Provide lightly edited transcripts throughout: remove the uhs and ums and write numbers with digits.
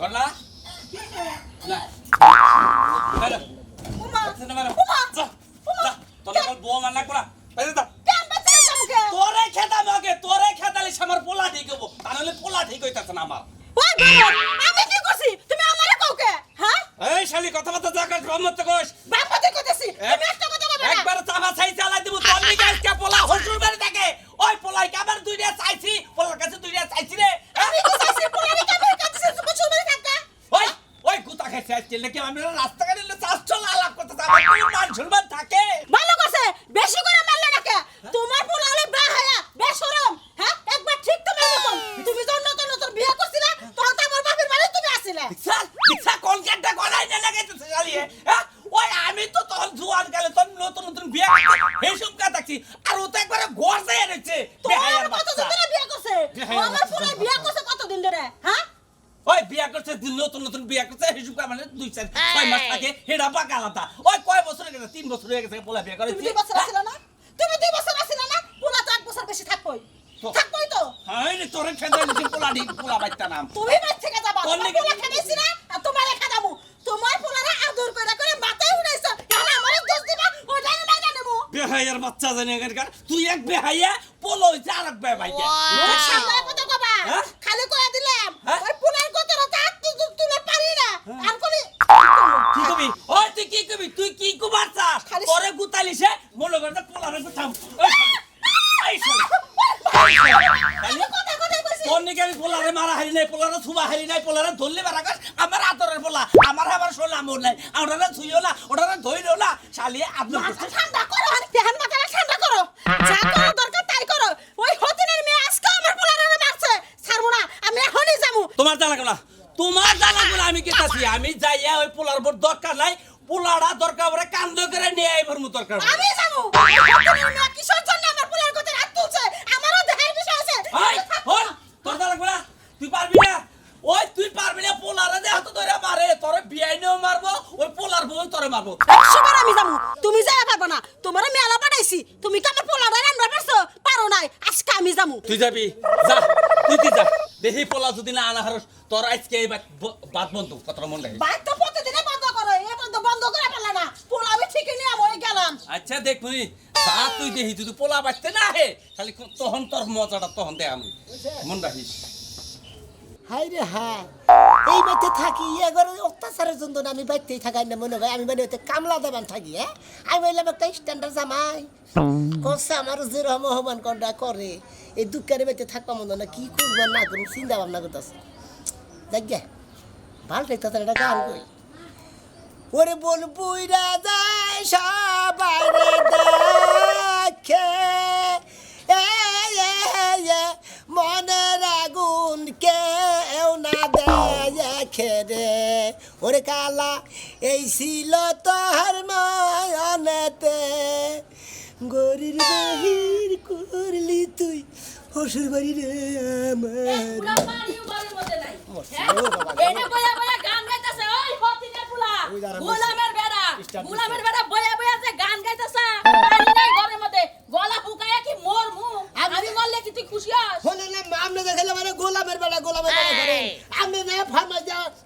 করলা না আরে ওমা ওমা যা তোর কল বউ মান লাগবো না বাইরে যা কেন বাঁচাই যামকে তোরে খেদাম আগে তোরে খেদালে আমার পোলা ঠিক হবো তাহলে পোলা ঠিক হইতাছে না আমার ওই বাবা আমি কি করছি তুমি আমারে কওকে হ্যাঁ এই শালি কথা বলতে যা কাজ ব্রহ্মত্ব কোষ বাপতে কইতেছি তুমি একটা কথা কইবে না একবার চাপা ছাই চালাই দেব তোর নিকে আজকে পোলা হসুর বাড়ি থাকে ওই পোলাই কাবার দুইটা চাইছি পোলার কাছে দুইটা চাইছি রে আমি কি চাইছি পোলারে কামে কাছে তুমি চুলবে থাকা ওই ওই গুতা খাইছে আজকে নাকি আমি রাস্তাঘাটে চাষ চলা আলাপ করতে যাব কোন মান সম্মান থাকে ভালো করছে বেশি করে মারলে নাকি তোমার পোলা হলে বাহায়া বেশরম হ্যাঁ একবার ঠিক তো মেনে কম তুমি যখন নতুন নতুন বিয়ে করছিলা তখন তো আমার বাপের বাড়ি তুমি আসিলা দীক্ষা কলকাতা গলায় না লাগাইতেছে শালিয়ে হ্যাঁ ওই আমি তো তখন জুয়ান গেলে তখন নতুন নতুন বিয়ে করতে এই সব কাজ দেখছি আর ও তো একবারে গর্জে এনেছে তোমার কতদিন ধরে বিয়ে করছে আমার পোলা বিয়ে করছে কতদিন ধরে হ্যাঁ ওই বিয়া করছে নতুন নতুন বিয়া করছে হিসুব মানে 2-6 মাস আগে হেডা পাকা আলাদা ওই কয় বছর গেছে 3 বছর হয়ে গেছে পোলা বিয়া করেছে তুমি 2 বছর আছিলা না তুমি 2 বছর আছিলা না পোলা তো 1 বছর বেশি থাকবই থাকবই তো হ্যাঁ রে তোরে খেদা দিছি পোলা দি পোলা বাইতা নাম তুমি বাইর থেকে যাবা তোমার পোলা খেদাইছি না আর তোমারে খেদামু তোমার পোলারে আদর করে মাথায় উড়াইছ তাহলে আমারে দোষ দিবা ওটা আমি মাইনা নেব বেহায়ার বাচ্চা জানি এখানকার তুই এক বেহাইয়া পোলো হইছে আর এক বেহাইয়া সামনে কথা কবা খালি কইয়া দিলাম ওই পোলার কথাটা তা তুলে পারি না আর কোনি কি কবি ওই তুই কি কবি তুই কি কুমার চাস তোরে গুতালিছে মনে করতে পোলারে গুতাম এই শালা আমি কথা কইছি তোর নিকে আমি পোলারে মারা হারি নাই পোলারে ছুবা হারি নাই পোলারে ধরলে মারা কাজ আমার আদরের পোলা আমার আবার শোনা মন নাই ওটারে ছুইও না ওটারে ধইরও না শালিয়ে আদর করছে ঠান্ডা করো আর পেহান মাথাটা ঠান্ডা করো যা করো দরকার তাই করো ওই হতিনের মেয়ে আজকে আমার পোলারে মারছে ছাড়বো না আমি এখনই যাবো তোমার জ্বালা গলা তোমার জ্বালা গলা আমি কেতাছি আমি যাইয়া ওই পোলার উপর দরকার নাই পোলাড়া দরকার পরে কান্দ করে নিয়ে আইবার মু দরকার আমি যাবো হতিনের মেয়ে কিসের জন্য আমার পোলার কথা রাত তুলছে আমারও দেহের বিষয় আছে এই হল তোর জ্বালা গলা তুই পারবি না ওই তুই পারবি না পোলারে দেহ তো ধরে মারে তোরে বিয়াইনেও মারবো ওই পোলার বউ তোরে মারবো 100 বার আমি যাবো তুমি যাইয়া পারবে না তোমারে মেলা পাঠাইছি তুমি কি আমার পোলারে রান্না পারছো পারো নাই আজকে আমি যাবো তুই যাবি যা তুই যা দেহি পোলা যদি না আনা হারস তোর আজকে এই বাদ বন্ধু কথা মন লাগে বাইক তো প্রতিদিনে বন্ধ করো এই বন্ধ করে পারলা না পোলা আমি ঠিকই নিয়ে আমি গেলাম আচ্ছা দেখ মুনি যা তুই দেহি যদি পোলা বাঁচতে না হে খালি তখন তোর মজাটা তখন দে আমি মন রাখিস হাই রে হ্যাঁ এই বাড়িতে থাকি এগারো অত্যাচারের জন্য আমি বাড়িতেই থাকাই না মনে হয় আমি মানে ওতে কামলা দেবান থাকি হ্যাঁ আমি বললাম একটা স্ট্যান্ডার্ড জামাই করছে আমার যেরকম অহমান কন্ডা করে এই দুঃখের বাড়িতে থাকবা মনে না কি করবো না করবো চিন্তা ভাবনা করতেছে দেখ গে ভালটাই তো একটা গান কই ওরে বল বুইরা যায় সবাই দেখে মনের আগুন কেউ না দেখে রে ওরে কালা এই ছিল তোর ময়নেতে গরির বাহির করলি তুই হসুর বাড়ি রে গোলামের বেড়া বয়া বয়া যে গান গাইতেছে পানি নাই ঘরের মধ্যে গলা ফুকায়া কি মোর মু আমি বললে কি তুই খুশি হস হলে না আমনে দেখালে মানে গোলামের বেড়া করে আমি না ফার্মা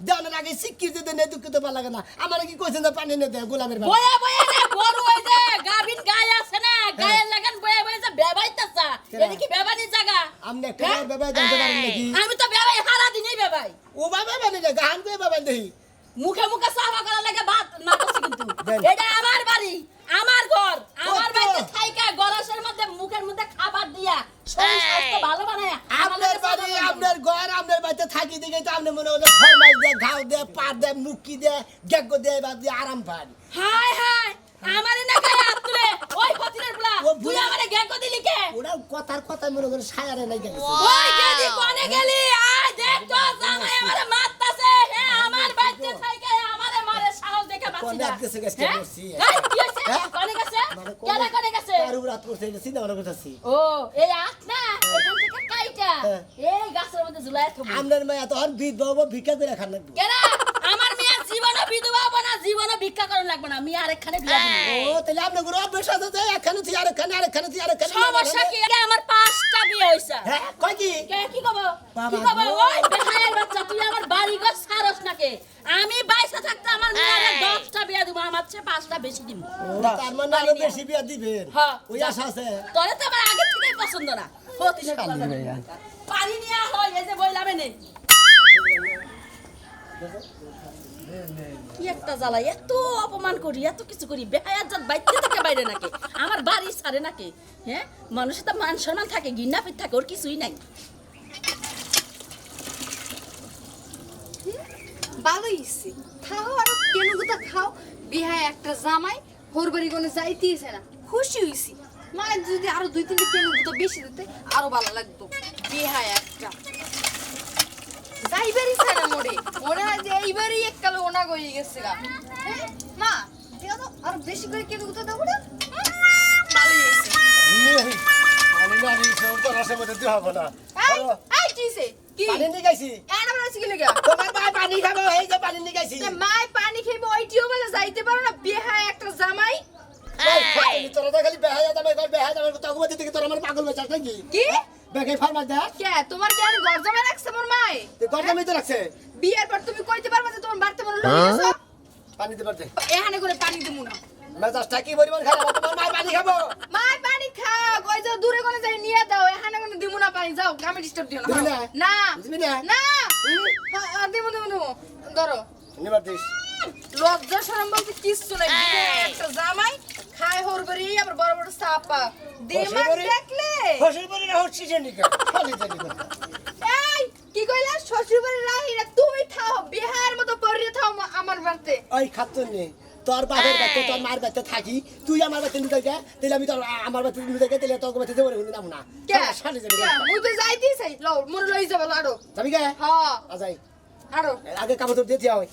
দেওয়ার আগে শিক্ষিত দেনে দুঃখিত পালা লাগে না আমার কি কইছেন যে পানি নে দে গোলামের বেড়া বয়া বয়া যে গরু হই যে গাবিন গায় আছে না গায়ের লাগান বয়া বয়া যে বেবাইতাছা এদি কি বেবানি জায়গা আমনে একটা বেবাই জানতে পারেন নাকি আমি তো বেবাই হারা দিনই বেবাই ও বাবা মানে যে গান কই বাবা দেই মুখে মুখে সাফা করা লাগে বাত না করছি কিন্তু এটা আমার বাড়ি আমার ঘর আমার বাড়িতে থাইকা গরাসের মধ্যে মুখের মধ্যে খাবার দিয়া স্বাস্থ্য ভালো বানায় আপনার বাড়ি আপনার ঘর আপনার বাড়িতে থাকি দিকে তো আপনি মনে হলো ফরমাইশ দে ঘাও দে পার দে মুক্কি দে গেগো দে বাদ দিয়ে আরাম পান হাই হাই আমারে না গায়ে হাত তুলে ওই ফতিরের বলা তুই আমারে গেগো দিলি কে ওরা কথার কথা মনে করে সায়ারে নাই গেছে ওই গেদি কোনে গেলি আয় দেখ তো জামাই আমারে মারতাছে হে আমার বাড়িতে থাইকা আমারে মারে সাহস দেখে বাঁচি কোনে না গেছে গেছে বসি কি হইছে কোনে গেছে কেন কোনে গেছে আর রাত করতে চিন্তা ভাবনা করতেছি ও এই আখ না এখান থেকে কাইটা এই গাছের মধ্যে ঝুলাই থবো আপনার মায়া তো আর বিধবা ভিক্ষা করে খান লাগবে কেন আমার মিয়া জীবনে বিধবা হবো না জীবনে ভিক্ষা করন লাগবে না মিয়া আরেকখানে বিয়া দিবি ও তাহলে আপনি গুলো অভ্যাস আছে এখানে তুই আরেকখানে সমস্যা কি আমার 5টা বিয়ে হইছে হ্যাঁ কয় কি কে কি কব বাবা কি কব ওই বেহায়ের বাচ্চা তুই আমার বাড়ি ঘর সারস আমার মেয়ের 10টা বিয়া দিব, আমার চেয়ে 5টা বেশি দিব। তার মানে আরো বেশি বিয়া দিবেন হ্যাঁ। ওই আশা আছে তোরে তো আমার আগে থেকেই পছন্দ না। পানি নিয়ে হয়, এই যে বইলাম এনে। কি একটা জ্বালা, এত অপমান করি, এত কিছু করি, বেহায়াত জাত বাইতে থেকে বাইরে নাকি, আমার বাড়ি ছাড়ে নাকি, হ্যাঁ? মানুষের তো মান সম্মান থাকে, ঘৃণাপিত থাকে, ওর কিছুই নাই। ভালো হইছে খাও আর কেন গুতা খাও বিহায় একটা জামাই হোরবাড়ি কোনে যাইতেইছে না খুশি হইছি মানে যদি আরো 2-3টা কেন গুতা বেশি দিতে আরো ভালো লাগতো বিহায় একটা যাইবারই ছাড়া মনে হয় যে এইবারই এককালে ওনা গই গেছে গা হ্যাঁ? মা দেও তো আরো বেশি করে কেন গুতা দাও না ভালো হইছে আমি না আমি সব তো রসে মধ্যে দিতে হবে না এই এই কিছে কি পানি নিয়ে গেছি এনা বলছি কি লাগা তোমার ভাই পানি খাবো এই যে পানি নিয়ে গেছি মাই পানি খাইবো ওইটিও বলে যাইতে পারো না বিহায় একটা জামাই তোরা তো খালি বেহায়া দামে বেহায়া দামে তখন থেকে তোর আমার পাগল বেচাস নাকি কি বেগে ফার্মার দেখ কে তোমার কি আর ঘর জমা রাখছে মোর মাই গরমে তো রাখছে বিয়ের পর তুমি কইতে পারবা যে তোমার বাড়তে মনে লইছো পানি দিতে পারতে এখানে করে পানি দিমু না মেজাজটা কি পরিমাণ খারাপ তোমার মাই পানি খাবো মাই পানি খাও কই যাও দূরে কোনে যাই নিয়ে দাও এখানে কোনে দিমু না পানি যাও আমি ডিস্টার্ব দিও দিবি না না? না দিবি না? না দিমু ধরো নিবার দিস লজ্জা শরম বলতে কিচ্ছু নাই একটা জামাই খায় হরবরি আবার বড় বড় সাপা দেমাগ দেখলে ফসল বলি না হচ্ছে নিকা খালি জানি এই কি কইলা শ্বশুর বাড়ি রাহি না তুমি থাও বিহার মতো পড়িয়ে থাও আমার বাড়িতে ওই খাতুন নেই তোর বাপের বাড়িতে তোর মার বাড়িতে থাকি তুই আমার বাড়িতে নুকাই গা তাহলে আমি তোর আমার বাড়িতে নুকাই গা তাহলে তোর বাড়িতে যাবো না না কে শালি যাবি মুই তো যাইতেই চাই লও মোর লই যাবো লাড়ো যাবি গে হ্যাঁ আজাই আড়ো আগে কাপড় তো দিয়ে হয়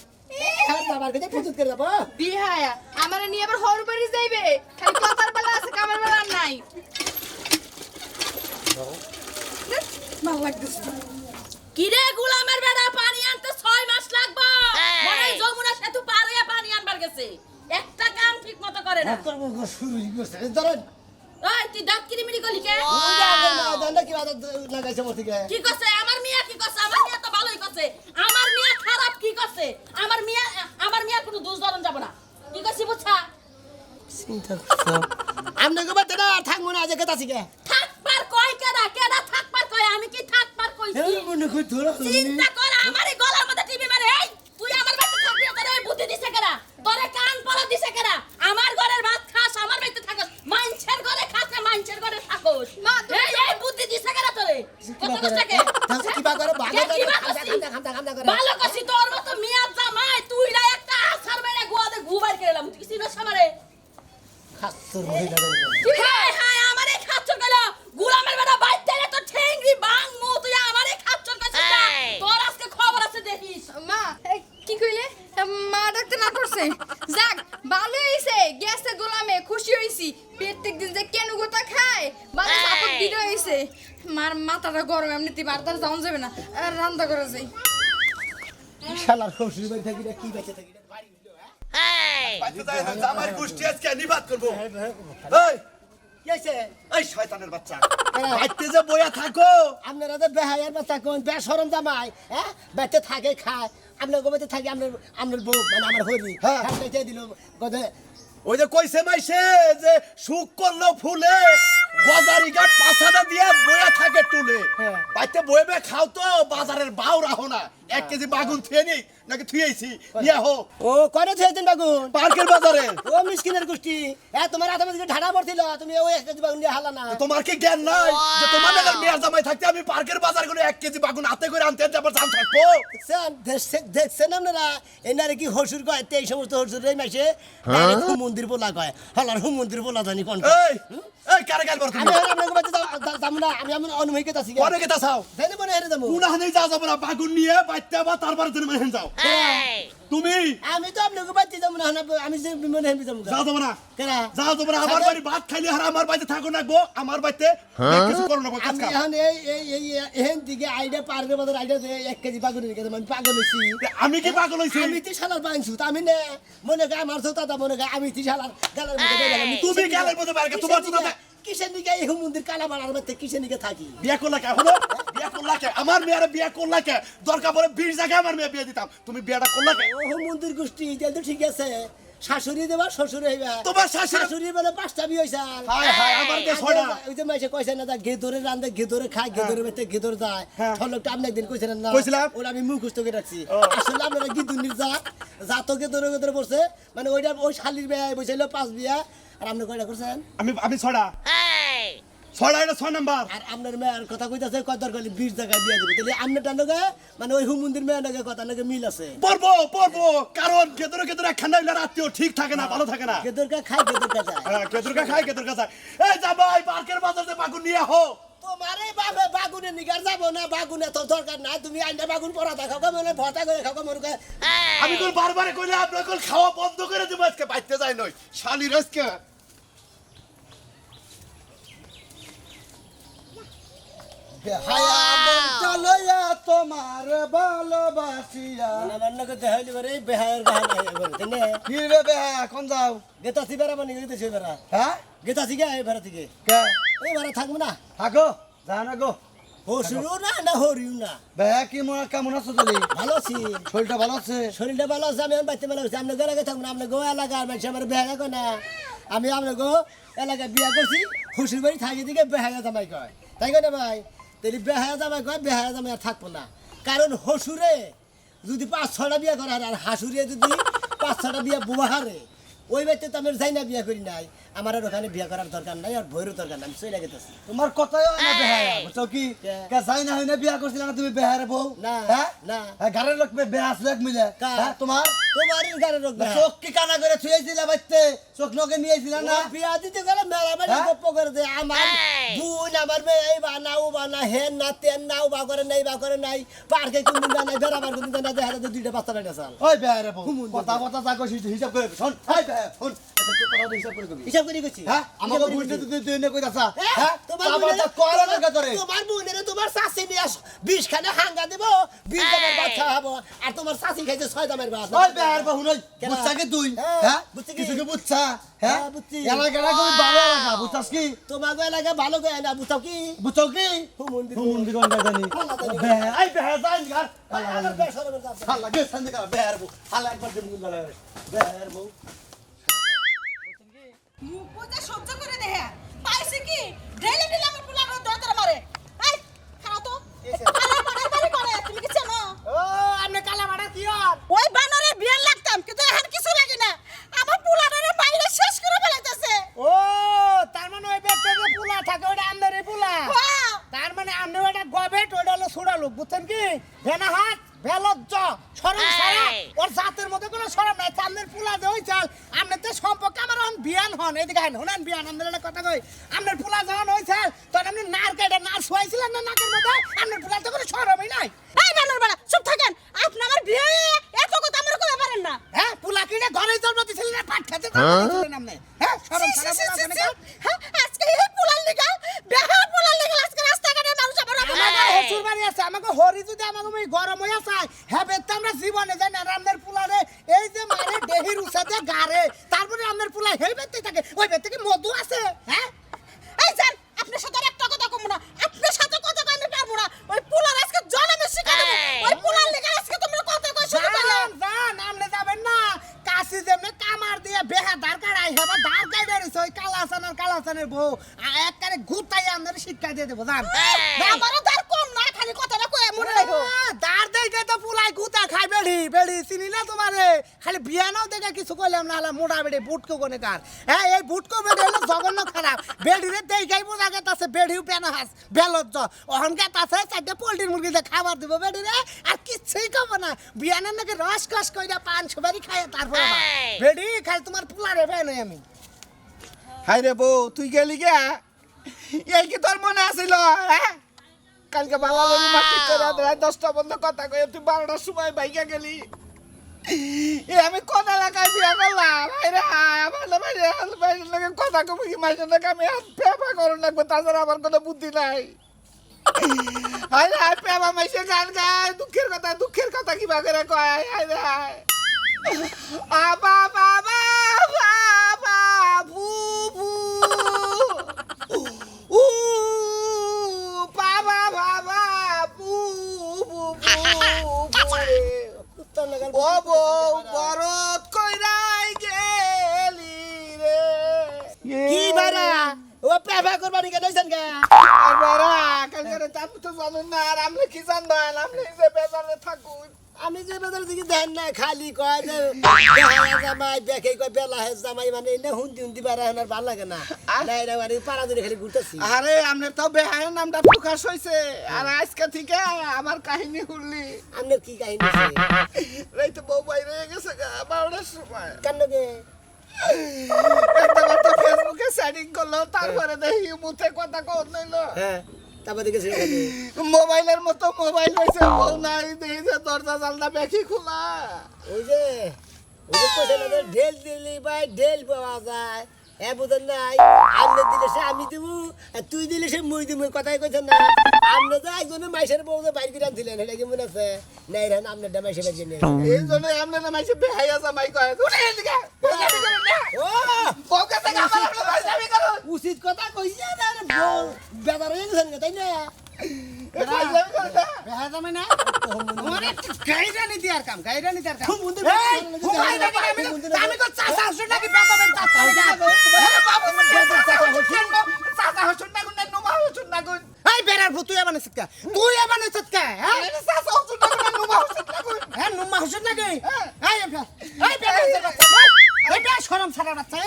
হ্যাঁ বাবার কাছে প্রস্তুত করে যাবো বিহায়া আমারে নিয়ে আবার হর বাড়ি যাইবে খালি কথার বেলা আছে কামের বেলা নাই ভাল লাগতেছে কিরে গোলামের বেড়া, পানি আনতে 6 মাস লাগবে, মনে হয় যমুনা সেতু পার হয়ে পানি আনবার গেছে, একটা কাম ঠিক মতো করে না। তোর মুখ শুরু করছে ধরেন ওই তুই দাঁত কিরিমিরি করলি কে? কি বাদ লাগাইছে মোর থেকে কি করছে আমার মিয়া? কি করছে আমার মিয়া? তো ভালোই করছে। আমার মিয়া খারাপ কি করছে? আমার মিয়া কোনো দোষ ধরন যাব না। কি করছি বুঝছা? চিন্তা করছো আমনে গো বাতে না থাকমু না আজকে কাছে গে থাকবার কয় কেডা থাকবার কয়? আমি কি থাকবার কইছি? এই মনে কই ধরা চিন্তা কর, আমারই গলার মধ্যে টিভি মারে। এই তুই আমার বাড়িতে থাকবি, তোরে ওই বুদ্ধি দিছে কেডা? তোরে কান পড়া দিছে কেডা? আমার ঘরের ভাত খাস, আমার বাড়িতে থাকস, মাইনছের ঘরে খাস না মাইনছের ঘরে থাকস। মা, তুমি এই বুদ্ধি দিছে কেডা তোরে? কত কষ্ট কে? কি বা করে ভালো কে কি বা করছি? খামটা করে ভালো করছি, তোর মতো মিয়া জামাই তুই না একটা আছার মেরে গুয়াতে গুবাই কেলাম। তুই কি চিনস আমারে? খাসুর মহিলা হায় হায়, আমারে খাচ্চর গেল। গোলামের বেটা বাইতে তো ঠেংরি বাং মু, তুই আমারে খাচ্চর করছিস না? তোর আজকে খবর আছে দেখিস। মা কি কইলে মা ডাকতে না করছে যাক ভালো হইছে গেছে গোলামে খুশি হইছি প্রত্যেক দিন যে কেন গোটা খায় ভালো সাপোর্ট দিতে হইছে মার মাথাটা গরম এমনিতে বারদার যাওয়া যাবে না আর রান্না করা যায় শালার শ্বশুর বাড়ি থাকি কি বেঁচে থাকি বাড়ি হইলো হ্যাঁ বাইতে যায় না, জামাইয়ের গোষ্ঠী আজকে নিবাদ করবো। এই, কি হইছে এই শয়তানের বাচ্চা, বাইতে যে বইয়া থাকো। আপনারা তো বেহায়ার বাচ্চা কোন বেসরম জামাই হ্যাঁ বেঁচে থাকে খায় আপনার গোবেতে থাকি আপনার বউ মানে আমার হরি হ্যাঁ। বেঁচে দিল গদে ওই যে কইছে মাইছে যে সুখ করলো ফুলে বাজারি ঘাট পাছাটা দিয়ে বইয়া থাকে টুলে। হ্যাঁ। বাইতে বইবে খাও তো বাজারের ভাও রাখো না। 1 কেজি বাগুন থুয়ে নি নাকি থুয়েছি নিয়ে হো ও করে থুয়েছেন বাগুন পার্কের বাজারে। ও মিসকিনের গোষ্ঠী তোমার হাতে মধ্যে ঢাকা পড়ছিল তুমি ওই 1 কেজি বাগুন দিয়ে হালা না তোমার কি জ্ঞান নাই যে তোমার নাগাল মেয়ের জামাই থাকতে আমি পার্কের বাজার করে 1 কেজি বাগুন হাতে করে আনতে যাবার জান থাকবো? দেখছেন আপনারা এনারে কি হসুর কয় এই সমস্ত হসুর এই মাসে হুম মন্দির বলা কয় হলার হুম মন্দির বলা জানি কোন এই এই কারে গাল বল আমি তুমি আপনাকে বাড়িতে যাব না আমি আমার অনুমতি আছি পরে কেতা চাও জানি মনে হেরে যাবো উনাহানেই যা যাবো না বাগুন নিয়ে বাইতে বা তারপরে তুমি মেহেন যাও তুমি আমি তো আপনাকে বাড়িতে যাবো না আমি যে মনে হেরে যাবো যাও যাবো না কেনা যাও যাবো না আমার বাড়ি ভাত খাইলে আর আমার বাড়িতে থাকো না গো আমার বাড়িতে কিছু করো না কাজ আমি কাম এখন এই এহেন দিকে আইডা পারবে বাজার আইডা 1 কেজি বাগুনের গেছে আমি পাগল হইছি আমি কি পাগল হইছি আমি তি শালার বাঁধছু আমি না মনে গায় আমার দাদা মনে গায় আমি তি শালার গালার মধ্যে গেলাম তুমি গালের মধ্যে বাইরে তোমার তো কিসের নিকে এই মন্দির কালা বাড়ার মধ্যে কিসের নিকে থাকি বিয়া করলা কে হলো বিয়া করলা কে আমার মেয়ের বিয়ে করলা কে? দরকার পড়ে 20 জায়গায় আমার মেয়ে বিয়ে দিতাম, তুমি বিয়েটা করলা কে? ও মন্দির গোষ্ঠী এটা তো ঠিক আছে শাশুড়ি দেবা শ্বশুর হইবা তোমার শাশুড়ি- শাশুড়ি বলে 5টা বিয়ে হইছে হায় হায়, আমার তো 6টা। ওই যে মাইসে কইছে না গেদরে রান্দে গেদরে খায় গেদরে বেতে গেদর যায় হ্যাঁ। ঠলকটা আপনি একদিন কইছিলেন না কইছিলাম। ওরা আমি মুখস্থ করে রাখছি ও। আসলে আপনারা গিদুনির জাত গেদরে গেদরে পড়ছে মানে ওইটা ওই শালির বিয়ে বইছিল 5 বিয়া আর আপনি কয়টা করছেন আমি 6টা। 6টা, এটা 6 নাম্বার। আর আপনার মেয়ের কথা কইতাছে কয় দরকার 20 জায়গায় বিয়ে দেবে তাহলে আপনি টানগে মানে ওই হুমুন্দির মেয়ের নাকি কথা নাকি মিল আছে পড়বো, কারণ গেদরে একখানা হইলে রাত্রিও ঠিক থাকে না, ভালো থাকে না। গেদরকা খায় গেদরকা যায় হ্যাঁ, গেদরকা খায়, গেদরকা যায়। এই জামাই, পার্কের বাজারে বাগুন নিয়ে আহো। তোমারে বাবে বাগুনে নিগার যাব না বাগুনে তো দরকার নাই তুমি আইনা বাগুন পড়া দেখাও কা মনে ভটা করে খাও কা মনে করে আমি কোন বারবার কইলে আপনার কোন খাওয়া বন্ধ করে দেব, আজকে বাইতে যাই নই শালির আজকে। চলয়া তোমার ভালোবাসিয়া আমার নাকি দেখাইলি বারে বেহায়ের গাহানা এবারে তেনে কি রে বেহা এখন যাও গেতা সিবারা মানে গেতে সিবারা হ্যাঁ গেতা সিগে এই ভাড়া থেকে কে এই ভাড়া থাকবো না থাকো যা না গো হসুরিও না না হরিও না বেহা কি মনে কেমন আছো তুমি ভালো আছি শরীরটা ভালো আছে শরীরটা ভালো আছে আমি বাইতে ভালো আছি আপনি ঘরে থাকবো না আপনি গো এলাকার মানুষ আমার বেহায়া কয় না আমি আপনার গো এলাকায় বিয়া করছি শ্বশুর বাড়ি থাকি দিকে বেহায়া জামাই কয় তাই কয় না ভাই তাহলে বেহায়া জামাই কয় বেহায়া জামাই আর থাকবো না কারণ হসুরে যদি 5-6টা বিয়া করে আর হাসুরে যদি 5-6টা বিয়া বুবাহারে ওই বাড়িতে তো আমি যাই না বিয়া করি নাই আমার আর ওখানে বিয়া করার দরকার নাই আর ভয়েরও দরকার নাই আমি চলে গেতেছি তোমার কথাই হয় না বেহা বুঝছো কি কে? কে যাই না হইনা বিয়া করছিল না তুমি বেহারে বউ না, হ্যাঁ না। হ্যাঁ ঘরের লোক বেহা আছে এক মিলে কার? হ্যাঁ তোমার তোমারই গাড়ি রোগ চোখ কি কানা করে থুয়েছিল বাইতে চোখ নকে নিয়েছিল না বিয়া দিতে গেলে মেলা মেলা হ্যাঁ? গপ্প করে দেয় আমার বোন আমার মেয়ে এই বানা ও বানা হেন না তেন না ও বা করে নাই বা করে নাই পার্কে কোনদিন না নাই বেড়াবার কোনদিন না দেখা যাচ্ছে 2টা বাচ্চা বেটা চাল ওই বেহারে বউ হুমুন্দি কথা কথা যা কইছিস হিসাব করে শোন ওই বেহা শোন কথা হিসাব করে কবি হিসাব করে গেছি হ্যাঁ আমাকে বুঝতে তুই তুই নে কইতাছা হ্যাঁ তোমার তোমার বোনেরে তো কয়লা লাগা তোরে তোমার বোনেরে তোমার শাশি নিয়ে 20 খানে হাঙ্গা দেব 20 দামের বাচ্চা হবো আর তোমার শাশি খাইছে 6 দামের বাচ্চা ওই বেহার বহু নই কেনা? বুঝছা কি তুই হ্যাঁ, হ্যাঁ বুঝছি কি? কিছু কি বুঝছা হ্যাঁ হ্যাঁ, বুঝছি। এলাকাটা কই ভালো লাগা বুঝছাস কি তোমাকে এলাকা ভালো করে না বুঝাও কি বুঝছো কি হুমুন্দি হুমুন্দি কোন জানি হাল্লা জানি। বেহা এই বেহা যাই ঘর হাল্লা আমার লাগা বেশ হবে না হাল্লা গে সন্ধে কর বেহার বউ হাল্লা একবার দিন গুলা বেহার বউ মুখ বুঝে সহ্য করে দেহে পাইছে কি ডেইলি ডেইলি আমার পোলা দরকার মারে এই খাও তো কালা মারার বাড়ি করে তুমি কি জানো ও আপনি কালা মারা কি আর ওই বানরের বিয়ে লাগতাম কিন্তু এখন কিছু লাগে না আমার পোলাটারে বাইরে শেষ করে ফেলাইতেছে ও তার মানে ওই পেটে যে পুলা থাকে ওটা আমদারে পুলা হ্যাঁ তার মানে আমরা ওটা গবেট ওটা হলো সুড়ালো বুঝছেন কি ভেনা হাত ভেলজ্জ সরম সারা ওর জাতের মধ্যে কোনো সরম নাই চান্দের পুলা যে ওই চাল আপনার তো সম্পর্কে আমার হন বিয়ান হন এদিকে হেন হনান বিয়ান আমাদের একটা কথা কই আপনার পুলা যখন ওই চাল তখন আপনি নার কেটে নার শোয়াইছিলেন না নাকের মধ্যে আপনার পুলা তো কোনো সরমই নাই এই বানর বাড়া চুপ থাকেন আপনি আমার বিয়ে এত কথা আমার কইতে পারেন না হ্যাঁ পুলা কিনে ঘরে জন্ম দিছিলেন না পাট খেতে দিছিলেন আপনি হ্যাঁ সরম সারা পুলা মানে হ্যাঁ আজকে এই পোলার লিগা বেহা পোলার লিগা আজকে রাস্তাঘাটে মানুষ আমার আমাকে হসুর বাড়ি আছে আমাকে হরি যদি আমাকে ওই গরম হইয়া চায় হ্যাঁ বেতে আমরা জীবনে যাই না রামদের পুলারে এই যে মারে দেহির উসাতে গারে তারপরে রামদের পুলা হেই বেতে থাকে ওই বেতে কি মধু আছে হ্যাঁ এই জান আপনার সাথে আর একটা কথা কম না আপনার সাথে কথা কইতে পারবো না ওই পোলার আজকে জলামে শিখা দেব ওই পোলার লিগা আজকে তোমরা কথা কই শুরু করলে জান জান আমনে যাবেন না কাশি যেমনে কামার দিয়ে বেহা দাঁড় কাড়াই হেবা দাঁড় কাড়াই রইছে ওই কালাসানের বউ একবারে গুতাই আমাদের শিক্ষা দিয়ে দেবো জান আমারও তার কম না খালি কথাটা কই মনে রাখো দাঁড় দেখে তো পুলাই গুতা খাই বেড়ি চিনি না তোমারে খালি বিয়ানাও দেখে কিছু কইলাম না হলে মোটা বেড়ি বুটকো কোনে কার হ্যাঁ এই বুটকো বেড়ি হলো জঘন্য খারাপ বেড়িরে দেখাই বোঝা গেছে বেড়িও পেনা হাস বেলজ্জ অহনকে তাছে চারটে পোল্ট্রির মুরগি দিয়ে খাবার দিব বেড়িরে আর কিচ্ছুই খাবো না বিয়ানের নাকি রস কস কইরা পান সুপারি খায় তারপর বেড়ি খাই তোমার পুলারে বেন আমি হাই রে বউ তুই গেলি গা এই কি তোর মনে আছিল হ্যাঁ কালকে বাবা বাবু মাটি করে দেয় 10টা বন্ধ কথা কয়ে তুই 12টার সময় বাইকে গেলি আমি কোন এলাকায় বিয়া করলাম হাই রে হাই আমার বাইরের লোকের কথা কবি কি মাইসের লোক আমি পেপা করুন লাগবে তাছাড়া আমার কোনো বুদ্ধি নাই হাই রে হাই পেপা মাইসে গান গায় দুঃখের কথা কিবা করে কয় হাই রে হাই আবা বাবা বাবা ভু ভু উ বাবা বাবা ভু ও বউ বরত কইরাই গেলি রে কি বারা ও পেফা করবানি কে দইছেন কে আর বারা কালকে তাপ তো জানো না আর আমরা কি জানবেন আপনি যে বেজারে থাকুন আমি যে বাজার দিকে দেন না খালি কয় যে বেহায়া জামাই দেখে কয় বেলা হে জামাই মানে এনে হুন্দি হুন্দি বারা হনার ভালো লাগে না না এটা মানে পাড়া ধরে খালি ঘুরতেছি আরে আপনার তো বেহায়ের নামটা প্রকাশ হইছে আর আজকে থেকে আমার কাহিনী শুনলি আপনার কি কাহিনী আছে রাইতে বউ বাইরে গেছে গা 12টার সময় কান্নকে একটা তো ফেসবুকে সেটিং করলো তারপরে দেখি মুখে কথা কর নইলো হ্যাঁ তারপর দেখেছি খালি মোবাইলের মতো মোবাইল হইছে বউ নাই দেখি যে দরজা জানলা বেশি খোলা ওই যে কইছে না যে ঢেল দিলি ভাই ঢেল পাওয়া যায় এ বুঝেন নাই আমনে দিলে সে আমি দিব আর তুই দিলে সে মুই দিব কথাই কইছেন না আমনে তো একজনের মাইসের বউ যে বাইর করে আনছিলেন এটা কি মনে আছে নাই রে আমনে ডা মাইসে বাইর নিয়ে এই জন্য আপনার নাম আছে বেহায়া জামাই কয় উঠে এদিকে ও বউ কাছে আমার আপনার ভাই যাবি করো উচিত কথা কইছে না রে বউ বেদার হয়ে গেছেন তাই না ভাই যাবি করো না বেহা জামাই না ওরে গাইরা নি দিয়ার কাম খুব মন্দির আমি তো চাচা হসুন নাকি বেদবেন চাচা বাবু চাচা হসুন না গুন নুমা হসুন না গুন এই বেরার ভূত তুই বানাইছিস কা তুই বানাইছিস কা হ্যাঁ চাচা হসুন না গুন নুমা হসুন না গুন হ্যাঁ নুম্মা হুসেন না গে এই বেরার বাচ্চা এটা শরম ছাড়া বাচ্চা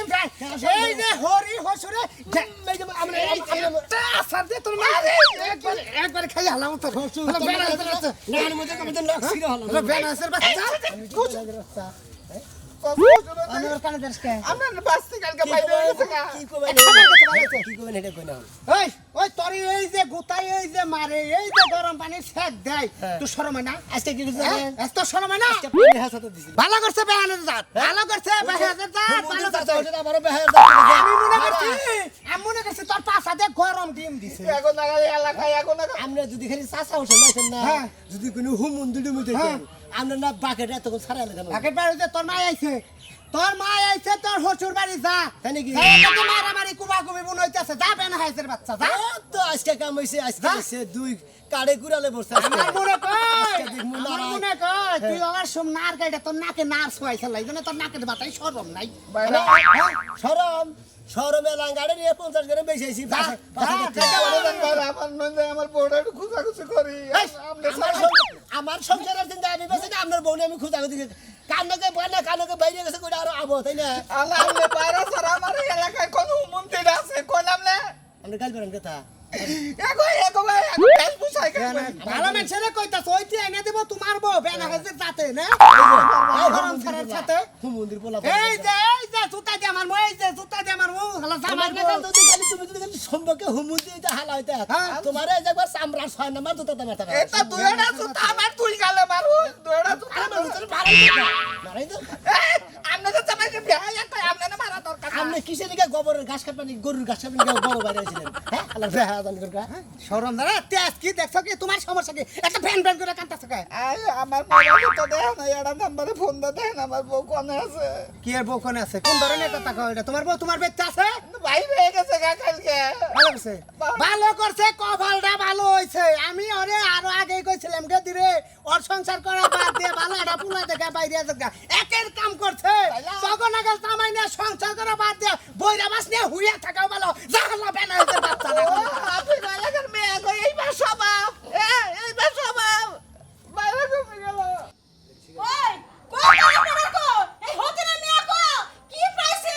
এই যে হরি হসুরে আমরা আসার দে তোর একবার খাই হালাম তোর হসু না মধ্যে কমতে লক ছিল হলো বেনাসের বাচ্চা আমার কানে দর্শকে আপনার বাস্তি কালকে বাইরে গেছে গা কি কইবেন এটা কই না ওই ওই তোর এই যে গুতাই এই যে মারে এই যে গরম পানি সেক দেয় তুই শরম হয় না আজকে কি করছিস এত শরম হয় না আপনি হাসাতে দিছি ভালো করছে বেহানের জাত ভালো করছে বেহানের জাত ভালো করছে আমার বেহার আমি মনে করছি তোর পাশাতে গরম ডিম দিছে এখন লাগাই এলাকায় এখন আমরা যদি খালি চাচা হসে নাইছেন না যদি কোনো হুম মন্দির মধ্যে আমরা না বাকেট এত ছাড়া লাগানো আগে বাড়ি যে তোর মা আইছে তোর হচুর বাড়ি যা তাই নাকি তোর মারামারি কুবাকুবি বোন হইতেছে যা বেন হাইছের বাচ্চা যা তো আজকে কাম হইছে আজকে হইছে দুই কাড়ে কুড়ালে বসছে আমার মনে কয় আজকে দেখমু আমার নারায়। মনে কয় তুই আমার সব নার গাইটা তোর নাকে নার শোয়াইছে লাগবে তোর নাকের বাতাই সরম নাই শরম শরমে লাঙ্গাড়ে নিয়ে 50 গ্রাম বেশি আইছি আমার মনে আমার বউটা একটু খুঁজাখুচি করি আমার সংসারের চিন্তা আমি বেশি না আপনার বউনে আমি খুঁজা খুঁজি কানকে বানা কানকে বাইরে গেছে কইরা আরো আবো তাই না আল্লাহ আপনি বাইরে স্যার আমার এলাকায় কোনো মন্দির আছে কইলাম না আমরা গাল বেরান কথা এগো ভাই তেল পুষাই কেন ভালো মানুষের কইতাছ ওইটি এনে দিব তোমার বউ বেনা হাজার যাতে না গরম ছাড়ার সাথে মন্দির পোলা এই যে জুতা দিয়ে আমার মু এই যে জুতা দিয়ে আমার মু হলা আমার জামার কথা যদি খালি তুমি যদি খালি সম্পর্কে হুমুন্দি এটা হালা হইতা তোমার এই একবার চামড়া 6 নাম্বার দুটো তোমার টাকা এটা দুইটা জুতা আমার তুই গালে মারু দুইটা জুতা আমার ভিতরে মারাই দাও আপনি তো জামাইকে বিয়া একটা আপনি মারা দরকার আপনি কিসের দিকে গোবরের ঘাস কাটপানি গরুর ঘাস কাটপানি বড় বাইরে হয়েছিলেন হ্যাঁ আল্লাহ বেহা দান করকা শরম দাঁড়া তেজ কি দেখছো কি তোমার সমস্যা কি একটা ফ্যান ফ্যান করে কান্তাছ কে আই আমার মোবাইল তো দেন এটা নাম্বারে ফোন দেন আমার বউ কোনে আছে কি এর বউ কোনে আছে কোন ধরনের কথা কও এটা তোমার বউ তোমার বেচ্চা আছে ভাই হয়ে গেছে গা কালকে ভালো করছে ভালো করছে কপালটা ভালো হইছে আমি ওরে আরো আগে কইছিলাম গে দিরে ওর সংসার করা বাদ দিয়ে ভালো একটা পুলা দেখা বাইরে আছে একের কাম করছে তখন আগে জামাই না সংসার করা বাদ দিয়ে বইরা বাস নিয়ে হুইয়া থাকাও ভালো জাহালা বেনা হইছে বাচ্চা না আপনি এলাকার মেয়ে কই এইবার স্বভাব এইবার স্বভাব বাইরে ঘুরে গেল ওই কোন কো এই হতে না মিয়া কো কি পাইছে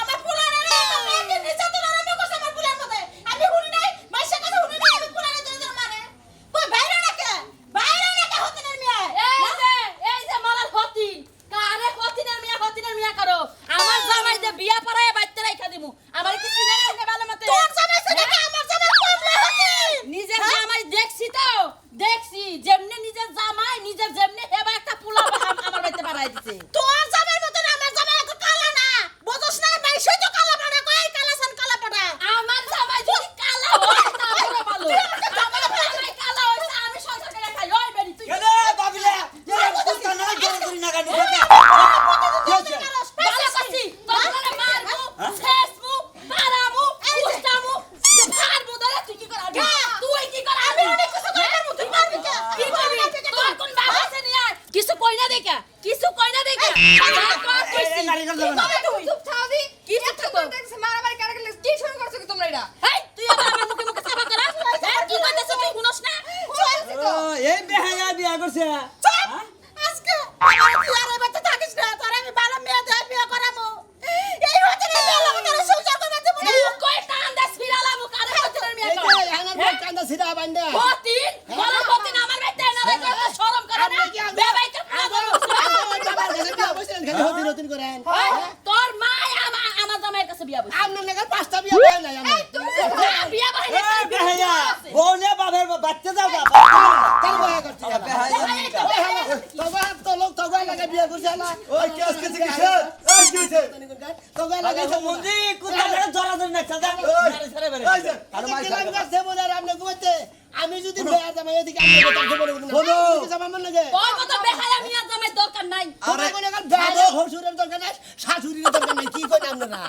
আমার পুলারে রে মেয়েকে নিচে তো আরম্ভ করছে আমার পুলার মধ্যে আমি হুনি নাই মাইসা কথা হুনি নাই আমি পুলারে ধরে মারে কই বাইরে নাকে হতে না মিয়া এই যে মালার হতিন কারে হতিনের মিয়া করো আমার জামাই যে বিয়া পড়ায় বাইতে রাখা দিমু আমার কি চিনে না কে ভালো মতে তোর জামাই সাথে আমার জামাই কমলা হতিন নিজের জামাই দেখছি যেমনে নিজের জামাই নিজের যেমনে হেবা একটা পুলা আমার বাইতে বাড়াই দিছে তোর জামাই মত না আমার জামাই তো কালা না বুঝছ না মাইসই তো কালা পড়া কই কালাসান কালা পড়া আমার জামাই যদি কালা হয় তাহলে ভালো আমার জামাই কালা হইছে আমি সংসার করে খাই ওই বেরি তুই কেন বাবিলা যে বুঝতা না গরম করি না গানি ভালো করছি তোরে মারবো শেষমু মারামু উস্তামু ভারবো ধরে তুই কি করা তুই কি করা আমি অনেক কিছু করবো তুই পারবি কি করবি চুপ থাও দি কি চুপ থাকবো? দেখছ মারামারি কাটাকাটি লাগছে। কি শুরু করছো কি তোমরা এটা এই তুই আবার আমার মুখে মুখে চাপা করা কি কইতেছ তুই শুনছ না এই বেহায়া বিয়া করছে চুপ আজকে আমার তুই আর এই বাচ্চা থাকিস না তোর আমি ভালো মেয়ে দেই বিয়ে করামু এই হতে না বিয়ে লাগা তোর সংসার করতে দেব না কই টান দাস ফিরালা মুখ আর হতে না মেয়ে কর আমার বউ কান্দা সিধা বান্দা পতিন বলা পতিন আমার বাইতে না রে তোর শরম করে না বে বাইতে বাবার কাছে বিয়া বসেন খালি হতিন হতিন করেন তোর মা আমার জামাইয়ের কাছে বিয়া বসে আপনার নাগাল 5টা বিয়া হয় নাই আমি বিয়া বসে এই বেহায়া বউনে বাবার বাচ্চা দাও গা তাই বিয়া করছি বেহায়া তবে তো লোক তবে লাগা বিয়া করছে না ওই কি আজকে কিসে এই কি হইছে তবে লাগা আগে মন্দি কুত্তা ধরে ধরা ধরে নাচা দা আরে সারে বেরে এই যে, আরে মাই কিলাম করছে বলে আপনি ঘুমাইতে আমি যদি বিয়া জামাই এদিকে আমি বেটার খবর বলবো জামাই মন লাগে তোর মতো বেহায়া মিয়া জামাই দরকার নাই তোমরা কোন গাল ভালো হসুরের দরকার নাই শাশুড়ির দরকার নাই কি কই আপনারা